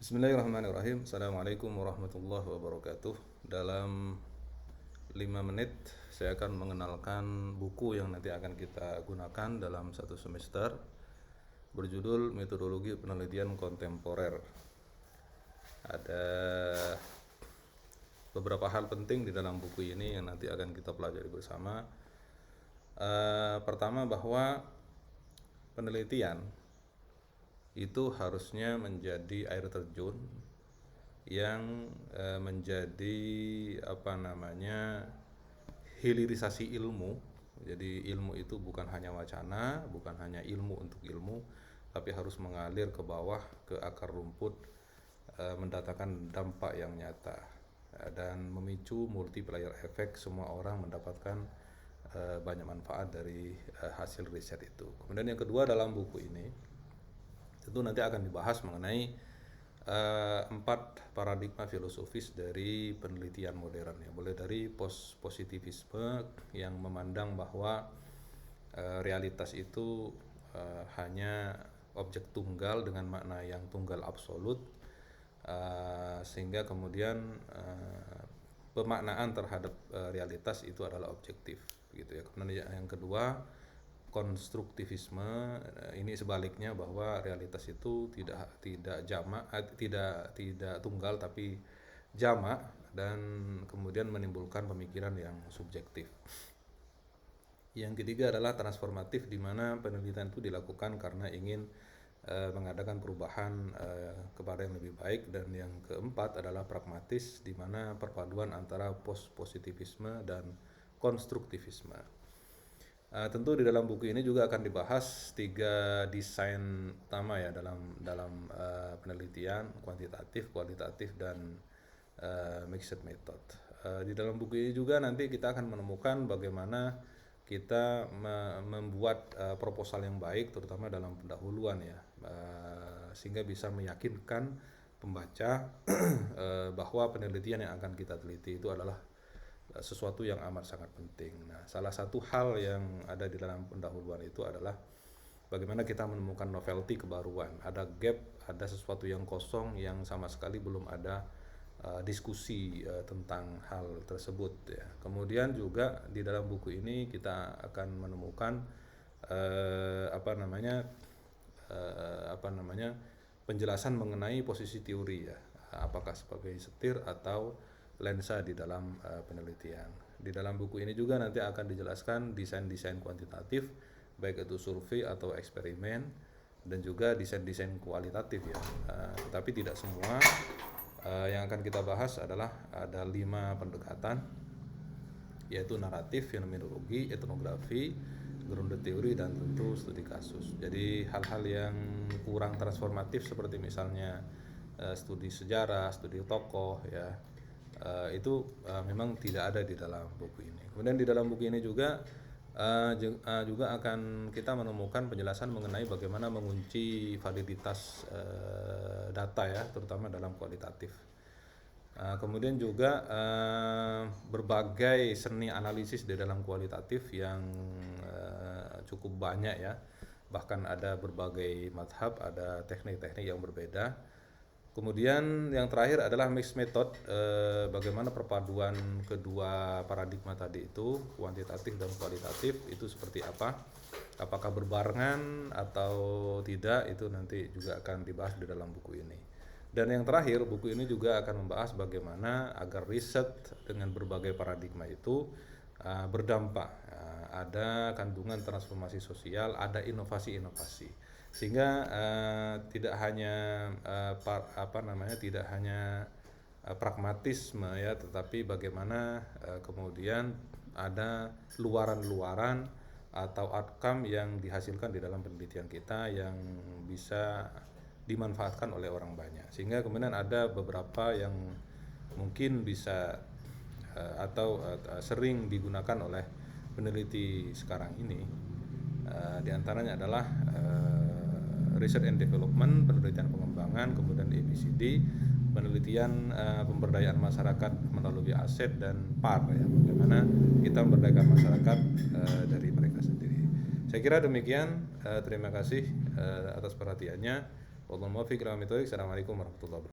Bismillahirrahmanirrahim. Assalamualaikum warahmatullahi wabarakatuh. Dalam 5 menit saya akan mengenalkan buku yang nanti akan kita gunakan dalam satu semester, berjudul Metodologi Penelitian Kontemporer. Ada beberapa hal penting di dalam buku ini yang nanti akan kita pelajari bersama. Pertama, bahwa penelitian itu harusnya menjadi air terjun yang menjadi hilirisasi ilmu. Jadi ilmu itu bukan hanya wacana, bukan hanya ilmu untuk ilmu, tapi harus mengalir ke bawah, ke akar rumput, mendatangkan dampak yang nyata dan memicu multiplier effect. Semua orang mendapatkan banyak manfaat dari hasil riset itu. Kemudian yang kedua, dalam buku ini tentu nanti akan dibahas mengenai 4 paradigma filosofis dari penelitian modern, ya. Mulai dari positivisme yang memandang bahwa realitas itu hanya objek tunggal dengan makna yang tunggal absolut, sehingga kemudian pemaknaan terhadap realitas itu adalah objektif, gitu ya. Kemudian yang kedua, konstruktivisme, ini sebaliknya, bahwa realitas itu tidak jamak, tidak tunggal tapi jamak, dan kemudian menimbulkan pemikiran yang subjektif. Yang ketiga adalah transformatif, di mana penelitian itu dilakukan karena ingin mengadakan perubahan kepada yang lebih baik. Dan yang keempat adalah pragmatis, di mana perpaduan antara positivisme dan konstruktivisme. Tentu di dalam buku ini juga akan dibahas 3 desain utama, ya, dalam penelitian: kuantitatif, kualitatif, dan mixed method. Di dalam buku ini juga nanti kita akan menemukan bagaimana kita membuat proposal yang baik, terutama dalam pendahuluan, ya, sehingga bisa meyakinkan pembaca bahwa penelitian yang akan kita teliti itu adalah sesuatu yang amat sangat penting. Nah, salah satu hal yang ada di dalam pendahuluan itu adalah bagaimana kita menemukan novelty, kebaruan. Ada gap, ada sesuatu yang kosong, yang sama sekali belum ada diskusi tentang hal tersebut, ya. Kemudian juga di dalam buku ini kita akan menemukan penjelasan mengenai posisi teori, ya, apakah sebagai setir atau lensa di dalam penelitian. Di dalam buku ini juga nanti akan dijelaskan desain-desain kuantitatif, baik itu survei atau eksperimen, dan juga desain-desain kualitatif, ya. Tetapi tidak semua. Yang akan kita bahas adalah ada 5 pendekatan, yaitu naratif, fenomenologi, etnografi, grounded theory, dan tentu studi kasus. Jadi hal-hal yang kurang transformatif seperti misalnya studi sejarah, studi tokoh, ya, itu memang tidak ada di dalam buku ini. Kemudian di dalam buku ini juga akan kita menemukan penjelasan mengenai bagaimana mengunci validitas data, ya, terutama dalam kualitatif. Kemudian juga berbagai seni analisis di dalam kualitatif yang cukup banyak, ya. Bahkan ada berbagai madhab, ada teknik-teknik yang berbeda. Kemudian yang terakhir adalah mixed method, bagaimana perpaduan kedua paradigma tadi itu, kuantitatif dan kualitatif, itu seperti apa, apakah berbarengan atau tidak, itu nanti juga akan dibahas di dalam buku ini. Dan yang terakhir, buku ini juga akan membahas bagaimana agar riset dengan berbagai paradigma itu berdampak, ada kandungan transformasi sosial, ada inovasi-inovasi, sehingga tidak hanya pragmatisme, ya, tetapi bagaimana kemudian ada luaran-luaran atau outcome yang dihasilkan di dalam penelitian kita yang bisa dimanfaatkan oleh orang banyak, sehingga kemudian ada beberapa yang mungkin bisa atau sering digunakan oleh peneliti sekarang ini. Di antaranya adalah research and development, penelitian pengembangan, kemudian ABCD, penelitian pemberdayaan masyarakat melalui aset, dan PAR, ya, bagaimana kita memberdayakan masyarakat dari mereka sendiri. Saya kira demikian. Terima kasih atas perhatiannya. Wassalamualaikum warahmatullahi wabarakatuh.